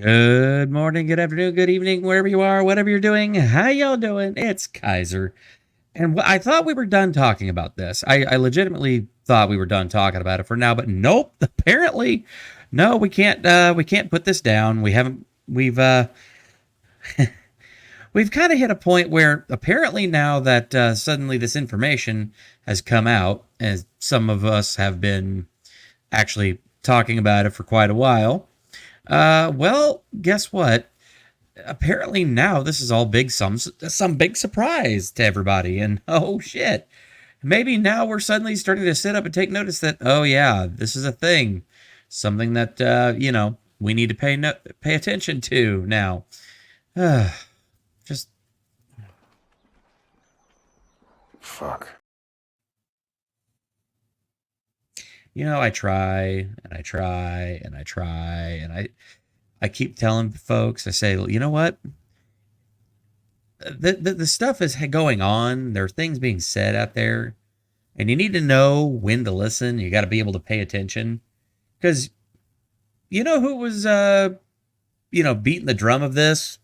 Good morning, good afternoon, good evening, wherever you are, whatever you're doing. How y'all doing? It's Kaiser. And I thought we were done talking about this. I legitimately thought we were done talking about it for now, but nope. Apparently, no, we can't put this down. We've kind of hit a point where apparently now that suddenly this information has come out, as some of us have been actually talking about it for quite a while. Well, guess what? Apparently now this is all some big surprise to everybody, and oh shit, maybe now we're suddenly starting to sit up and take notice that oh yeah, this is a thing, something that we need to pay attention to now. Just Fuck. I try and I try and I try and I keep telling folks, I say, you know what? The stuff is going on. There are things being said out there, and you need to know when to listen. You got to be able to pay attention, because you know who was beating the drum of this,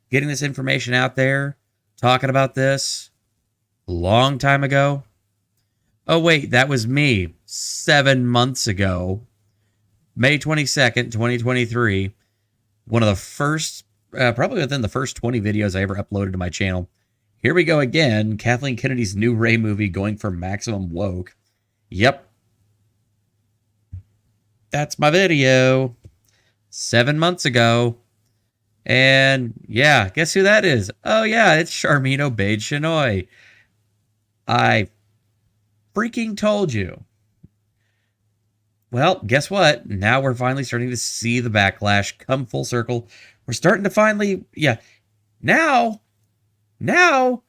getting this information out there, talking about this a long time ago. Oh wait, that was me 7 months ago, May 22nd, 2023. One of the first, probably within the first 20 videos I ever uploaded to my channel. Here we go again. Kathleen Kennedy's new Ray movie going for maximum woke. Yep. That's my video. 7 months ago. And yeah, guess who that is? Oh yeah, it's Sharmeen Obaid-Chinoy. I freaking told you. Well, guess what? Now we're finally starting to see the backlash come full circle. We're starting to finally, now, now,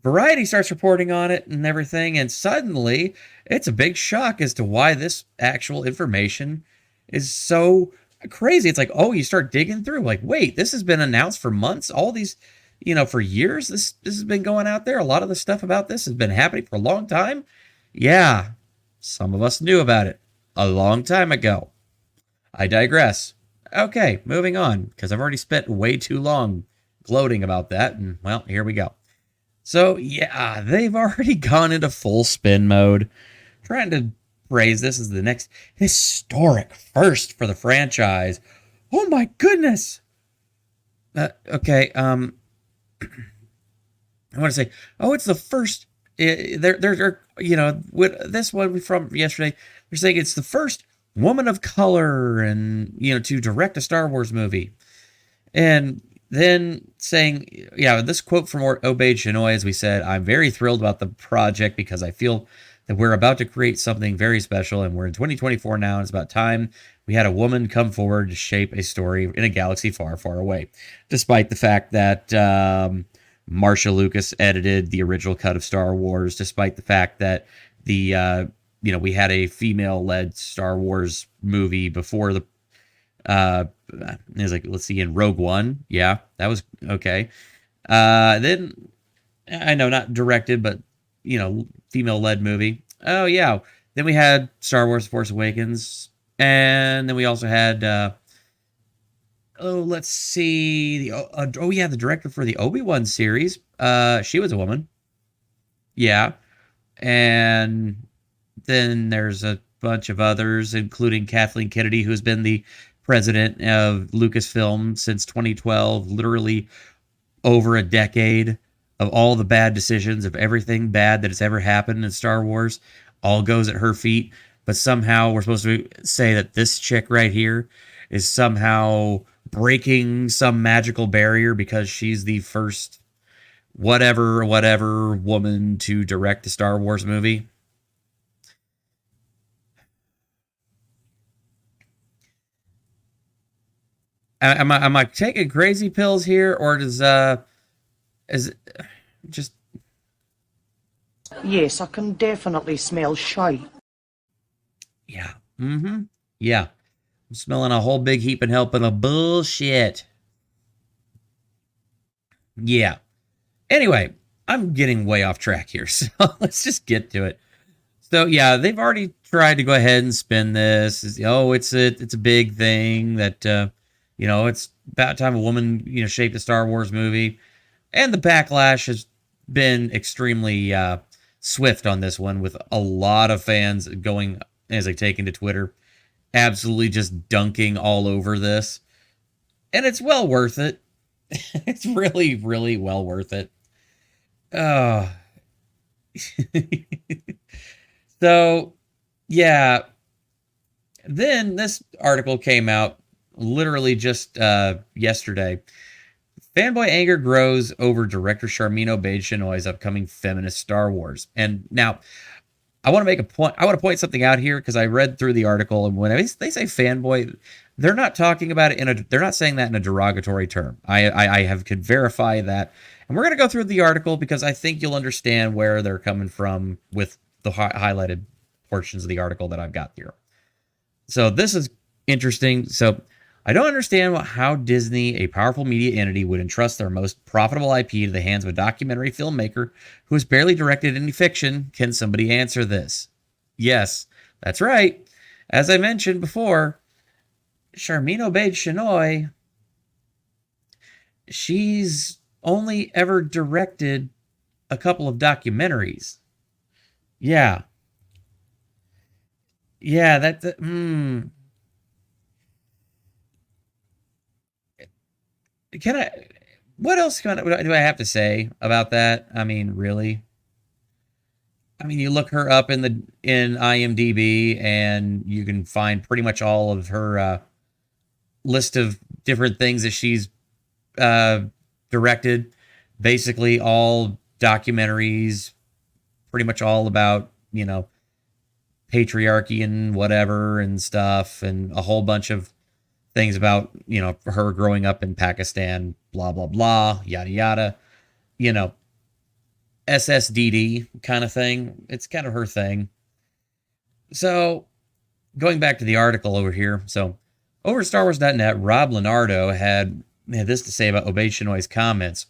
Variety starts reporting on it and everything, and suddenly it's a big shock as to why this actual information is so crazy. It's like, oh, you start digging through, like, wait, this has been announced for months. All these, for years, this has been going out there. A lot of the stuff about this has been happening for a long time. Yeah, some of us knew about it a long time ago. I digress. Okay, moving on, because I've already spent way too long gloating about that, and well, here we go. So, yeah, they've already gone into full spin mode, trying to praise this as the next historic first for the franchise. Oh my goodness! Okay, I want to say, oh, it's the first. They're with this one from yesterday. They're saying it's the first woman of color and to direct a Star Wars movie, and then saying, yeah, this quote from Obaid-Chinoy, as we said, I'm very thrilled about the project because I feel that we're about to create something very special, and we're in 2024 now, and it's about time we had a woman come forward to shape a story in a galaxy far, far away. Despite the fact that Marsha Lucas edited the original cut of Star Wars, despite the fact that we had a female-led Star Wars movie before the it was like, let's see, in Rogue One. Yeah, that was okay. Then I know not directed, but female-led movie. Oh yeah. Then we had Star Wars: Force Awakens, and then we also had let's see, the director for the Obi-Wan series. She was a woman. Yeah, and then there's a bunch of others, including Kathleen Kennedy, who's been the president of Lucasfilm since 2012, literally over a decade of all the bad decisions, of everything bad that has ever happened in Star Wars, all goes at her feet. But somehow we're supposed to say that this chick right here is somehow breaking some magical barrier because she's the first whatever woman to direct a Star Wars movie. Am I taking crazy pills here, or is it just Yes, I can definitely smell shite. yeah? Yeah. I'm smelling a whole big heap and helping of bullshit. Yeah. Anyway, I'm getting way off track here, so let's just get to it. So yeah, they've already tried to go ahead and spin this. Oh, it's a big thing that It's about time a woman, shaped a Star Wars movie. And the backlash has been extremely swift on this one, with a lot of fans going, as they take into Twitter, absolutely just dunking all over this. And it's well worth it. It's really, really well worth it. So, yeah. Then this article came out literally just yesterday. Fanboy anger grows over director Sharmeen Obaid-Chinoy's upcoming feminist Star Wars. And now, I want to make a point. I want to point something out here, because I read through the article, and when they say fanboy, they're not talking about it they're not saying that in a derogatory term. I could verify that, and we're going to go through the article because I think you'll understand where they're coming from with the highlighted portions of the article that I've got here. So this is interesting. So I don't understand how Disney, a powerful media entity, would entrust their most profitable IP to the hands of a documentary filmmaker who has barely directed any fiction. Can somebody answer this? Yes, that's right. As I mentioned before, Sharmeen Obaid-Chinoy, she's only ever directed a couple of documentaries. Yeah. Yeah, Can I? What else do I have to say about that? I mean, really? I mean, you look her up in IMDb, and you can find pretty much all of her list of different things that she's directed. Basically, all documentaries, pretty much all about patriarchy and whatever and stuff, and a whole bunch of things about, her growing up in Pakistan, blah, blah, blah, yada, yada, SSDD kind of thing. It's kind of her thing. So going back to the article over here. So over at StarWars.net, Rob Leonardo had this to say about Obaid-Chinoy's comments.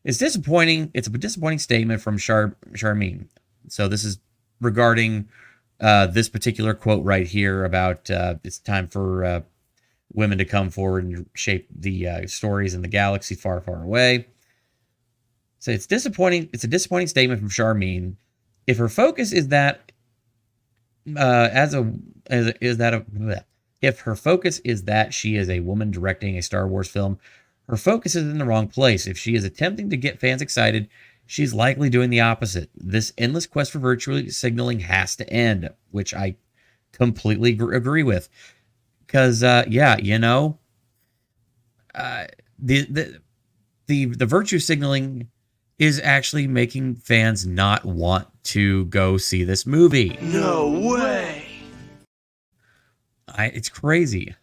It's disappointing. It's a disappointing statement from Sharmeen. So this is regarding this particular quote right here about it's time for women to come forward and shape the stories in the galaxy far, far away. So it's disappointing. It's a disappointing statement from Sharmeen. If her focus is that if her focus is that she is a woman directing a Star Wars film, her focus is in the wrong place. If she is attempting to get fans excited, she's likely doing the opposite. This endless quest for virtue signaling has to end, which I completely agree with. Because the virtue signaling is actually making fans not want to go see this movie. No way. It's crazy.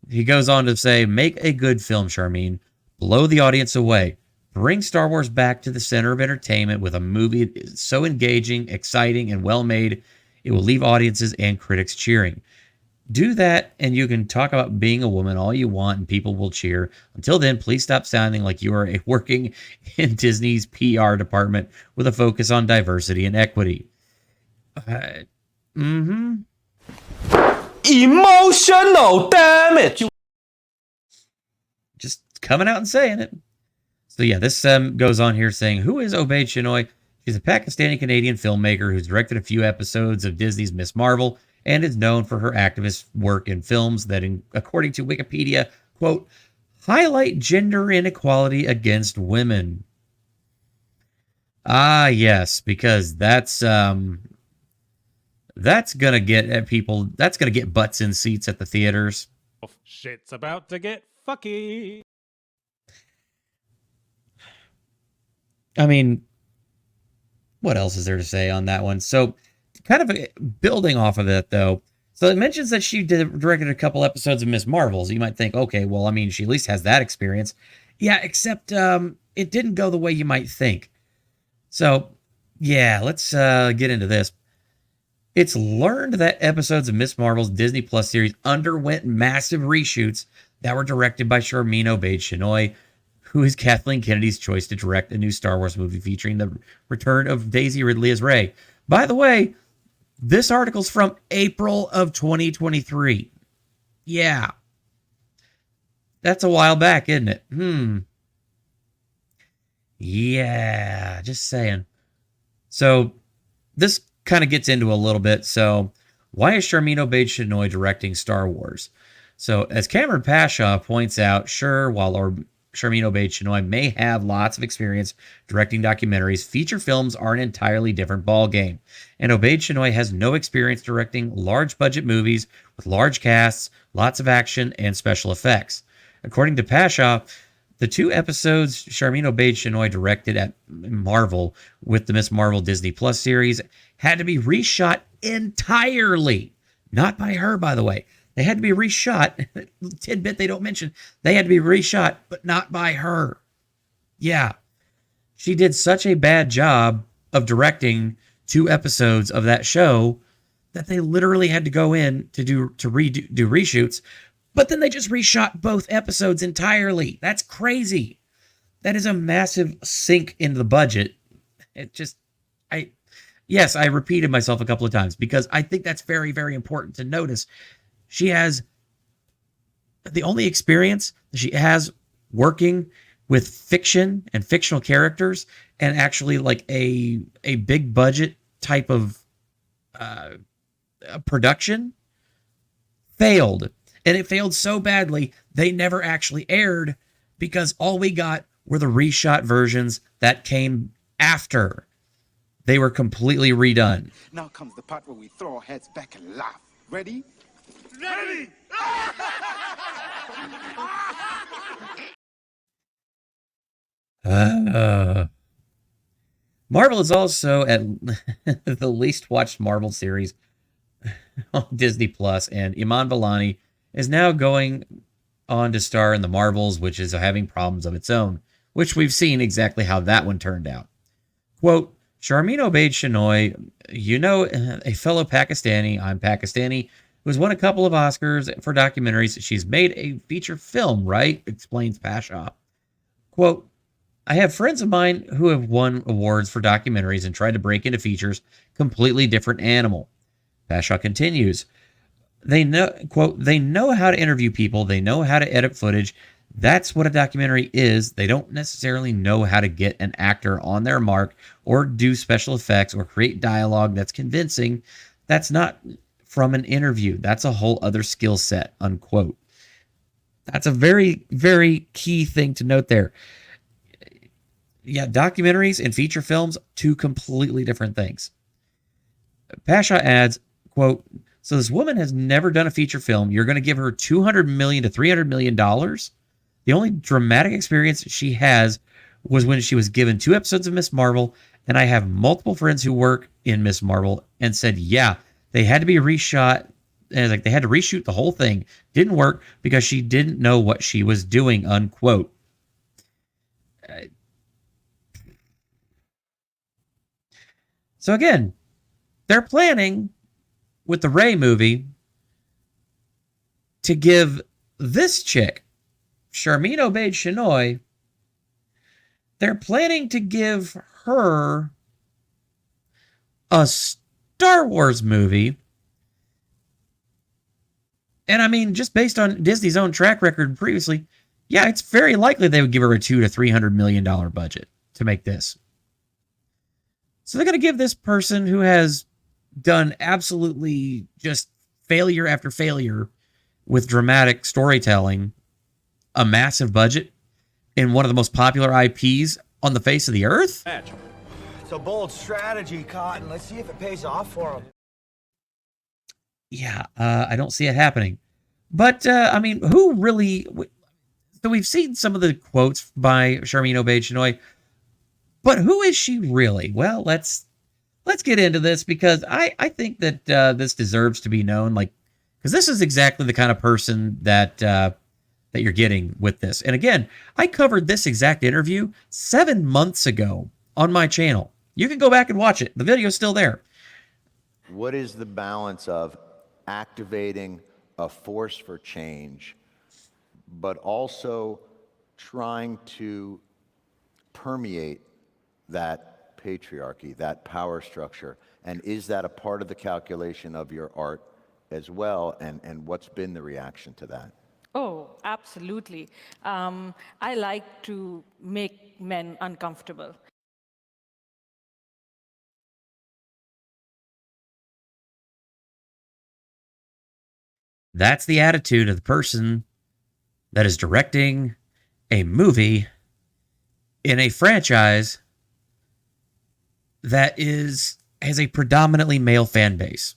He goes on to say, make a good film, Sharmeen. Blow the audience away. Bring Star Wars back to the center of entertainment with a movie so engaging, exciting, and well-made, it will leave audiences and critics cheering. Do that, and you can talk about being a woman all you want, and people will cheer. Until then, please stop sounding like you are working in Disney's PR department with a focus on diversity and equity. Emotional damage. Just coming out and saying it. So yeah, this goes on here saying, who is Obaid-Chinoy? She's a Pakistani-Canadian filmmaker who's directed a few episodes of Disney's Ms. Marvel and is known for her activist work in films that, according to Wikipedia, quote, highlight gender inequality against women. Ah, yes, because that's gonna get people. That's gonna get butts in seats at the theaters. Shit's about to get fucky. I mean, what else is there to say on that one? So, kind of building off of it, though. So it mentions that she directed a couple episodes of Ms. Marvel. So you might think, okay, well, I mean, she at least has that experience. Yeah, except it didn't go the way you might think. So, yeah, let's get into this. It's learned that episodes of Ms. Marvel's Disney Plus series underwent massive reshoots that were directed by Sharmeen Obaid-Chinoy, who is Kathleen Kennedy's choice to direct a new Star Wars movie featuring the return of Daisy Ridley as Rey. By the way, this article's from April of 2023. Yeah. That's a while back, isn't it? Yeah, just saying. So this kind of gets into a little bit. So why is Sharmeen Obaid-Chinoy directing Star Wars? So as Cameron Pashaw points out, sure, while Sharmeen Obaid-Chinoy may have lots of experience directing documentaries, feature films are an entirely different ballgame. And Obaid-Chinoy has no experience directing large budget movies with large casts, lots of action, and special effects. According to Pashaw, the 2 episodes Sharmeen Obaid-Chinoy directed at Marvel with the Miss Marvel Disney Plus series had to be reshot entirely. Not by her, by the way. They had to be reshot. Tidbit they don't mention. They had to be reshot, but not by her. Yeah. She did such a bad job of directing 2 episodes of that show that they literally had to go in to do reshoots, but then they just reshot both episodes entirely. That's crazy. That is a massive sink into the budget. Yes, I repeated myself a couple of times because I think that's very, very important to notice. She has the only experience that she has working with fiction and fictional characters and actually like a big budget type of production failed. And it failed so badly, they never actually aired because all we got were the reshot versions that came after. They were completely redone. Now comes the part where we throw our heads back and laugh. Ready? Ready! Marvel is also at the least watched Marvel series on Disney Plus, and Iman Vellani is now going on to star in the Marvels, which is having problems of its own, which we've seen exactly how that one turned out. Quote, Sharmeen Obaid-Chinoy, a fellow Pakistani, I'm Pakistani, who's won a couple of Oscars for documentaries. She's made a feature film, right? Explains Pashaw. Quote, I have friends of mine who have won awards for documentaries and tried to break into features, completely different animal. Pashaw continues, they know, quote, they know how to interview people. They know how to edit footage. That's what a documentary is. They don't necessarily know how to get an actor on their mark or do special effects or create dialogue that's convincing. That's not from an interview. That's a whole other skill set, unquote. That's a very, very key thing to note there. Yeah, documentaries and feature films, 2 completely different things. Pasha adds, quote, so this woman has never done a feature film. You're going to give her $200 million to $300 million. The only dramatic experience she has was when she was given 2 episodes of Miss Marvel, and I have multiple friends who work in Miss Marvel and said, yeah, they had to be reshot. And like they had to reshoot the whole thing. Didn't work because she didn't know what she was doing, unquote. So again, they're planning with the Rey movie to give this chick, Sharmeen Obaid-Chinoy, they're planning to give her a Star Wars movie. And I mean, just based on Disney's own track record previously, yeah, it's very likely they would give her a $200 to $300 million budget to make this. So they're going to give this person who has done absolutely just failure after failure with dramatic storytelling a massive budget in one of the most popular IPs on the face of the earth? It's a bold strategy, Cotton. Let's see if it pays off for him. Yeah, I don't see it happening. But, I mean, who really... So we've seen some of the quotes by Sharmeen Obaid-Chinoy, but who is she really? Well, let's get into this because I think that this deserves to be known, like, because this is exactly the kind of person that you're getting with this. And again, I covered this exact interview 7 months ago on my channel. You can go back and watch it. The video's still there. What is the balance of activating a force for change, but also trying to permeate that patriarchy, that power structure? And is that a part of the calculation of your art as well? And what's been the reaction to that? Oh, absolutely. I like to make men uncomfortable. That's the attitude of the person that is directing a movie in a franchise that has a predominantly male fan base.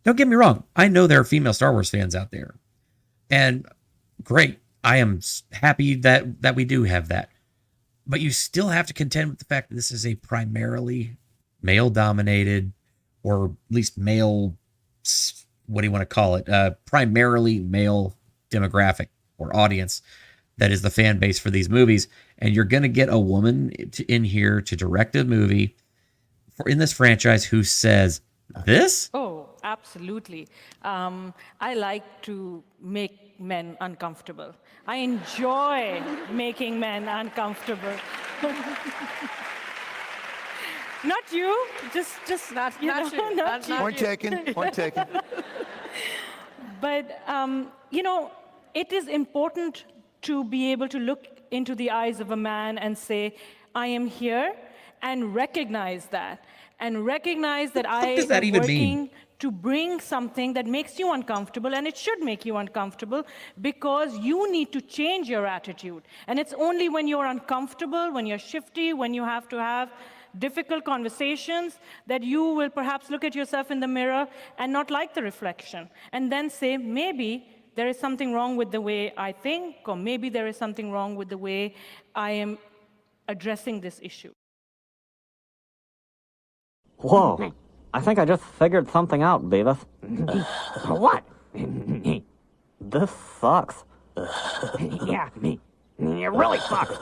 Don't get me wrong. I know there are female Star Wars fans out there. And great. I am happy that we do have that. But you still have to contend with the fact that this is a primarily male dominated, or at least male, what do you want to call it? Primarily male demographic or audience that is the fan base for these movies. And you're going to get a woman in here to direct a movie in this franchise who says this? Oh, absolutely. I like to make men uncomfortable. I enjoy making men uncomfortable. Not you, just not you. Not you. Point taken. Point taken. But, it is important to be able to look into the eyes of a man and say, I am here, and recognize that. And recognize that I am working to bring something that makes you uncomfortable, and it should make you uncomfortable because you need to change your attitude. And it's only when you're uncomfortable, when you're shifty, when you have to have difficult conversations, that you will perhaps look at yourself in the mirror and not like the reflection, and then say, maybe there is something wrong with the way I think, or maybe there is something wrong with the way I am addressing this issue. Whoa, I think I just figured something out, Beavis. What? This sucks. Yeah, it really sucks.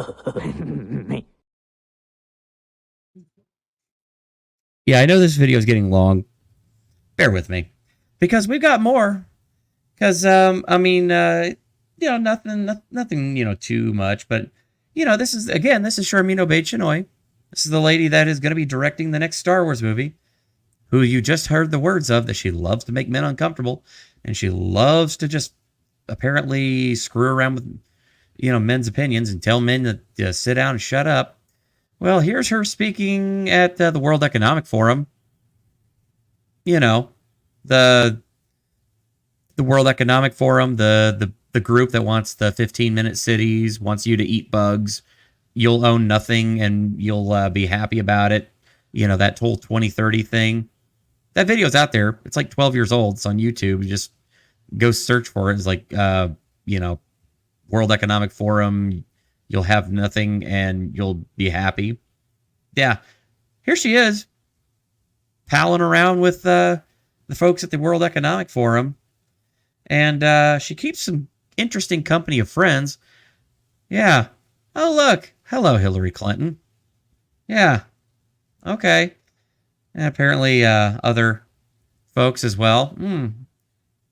Yeah, I know this video is getting long. Bear with me, because we've got more. Because nothing, too much. But this is Sharmeen Obaid-Chinoy. This is the lady that is going to be directing the next Star Wars movie, who you just heard the words of, that she loves to make men uncomfortable, and she loves to just apparently screw around with, men's opinions and tell men to sit down and shut up. Well, here's her speaking at the World Economic Forum. The World Economic Forum, the group that wants the 15-minute cities, wants you to eat bugs. You'll own nothing and you'll be happy about it. That whole 2030 thing. That video's out there. It's like 12 years old. It's on YouTube. You just go search for it. It's like, World Economic Forum. You'll have nothing and you'll be happy. Yeah. Here she is, palling around with the folks at the World Economic Forum. And she keeps some interesting company of friends. Yeah. Oh, look. Hello, Hillary Clinton. Yeah. Okay. And apparently other folks as well.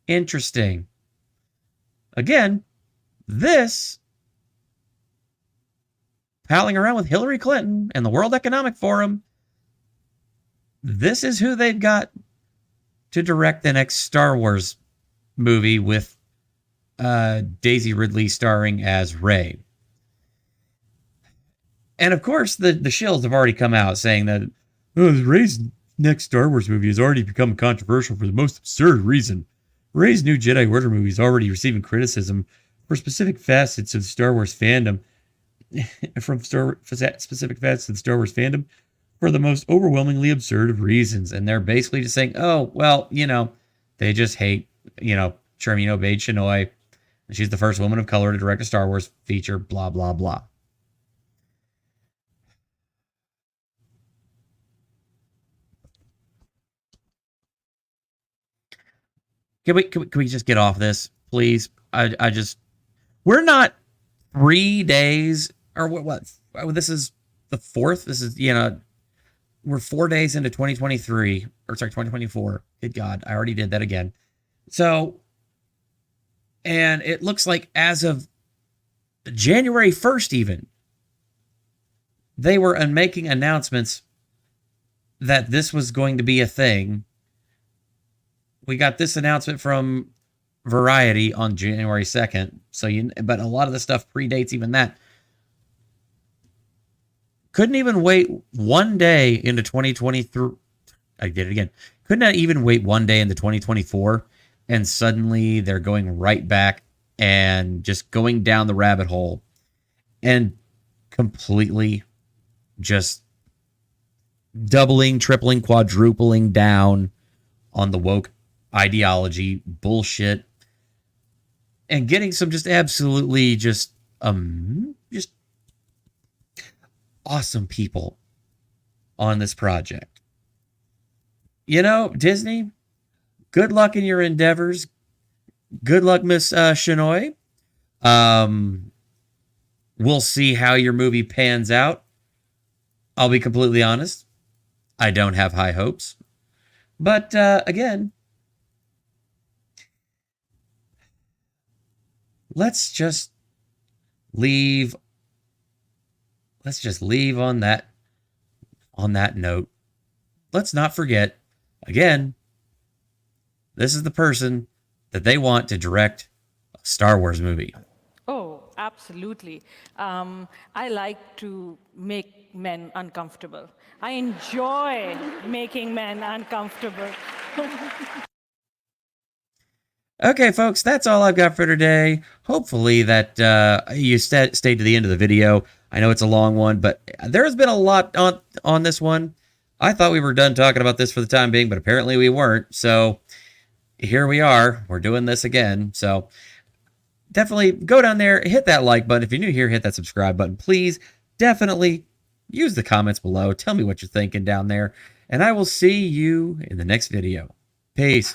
Interesting. Again, this palling around with Hillary Clinton and the World Economic Forum. This is who they've got to direct the next Star Wars movie, with Daisy Ridley starring as Rey. And of course, the shills have already come out saying that Rey's next Star Wars movie has already become controversial for the most absurd reason. Rey's new Jedi Order movie is already receiving criticism for specific facets of Star Wars fandom, for the most overwhelmingly absurd of reasons. And they're basically just saying, oh, well, they just hate, Sharmeen Obaid-Chinoy. And she's the first woman of color to direct a Star Wars feature, blah, blah, blah. Can we just get off this, please? We're not 3 days, or what? This is the 4th. This is, we're 4 days into 2023, or sorry, 2024. Good God, I already did that again. So, and it looks like as of January 1st, even, they were making announcements that this was going to be a thing. We got this announcement from Variety on January 2nd. So but a lot of the stuff predates even that. Couldn't even wait one day into 2023. I did it again. Could not even wait one day into 2024, and suddenly they're going right back and just going down the rabbit hole and completely just doubling, tripling, quadrupling down on the woke ideology bullshit and getting some just absolutely just awesome people on this project. You know, Disney, good luck in your endeavors. Good luck, Miss Chinoy. We'll see how your movie pans out. I'll be completely honest. I don't have high hopes. But again, let's just leave on that note. Let's not forget, again, this is the person that they want to direct a Star Wars movie. Oh, absolutely. I like to make men uncomfortable. I enjoy making men uncomfortable. Okay, folks, that's all I've got for today. Hopefully that you stayed to the end of the video. I know it's a long one, but there's been a lot on this one. I thought we were done talking about this for the time being, but apparently we weren't. So here we are. We're doing this again. So definitely go down there, hit that like button. If you're new here, hit that subscribe button. Please definitely use the comments below. Tell me what you're thinking down there. And I will see you in the next video. Peace.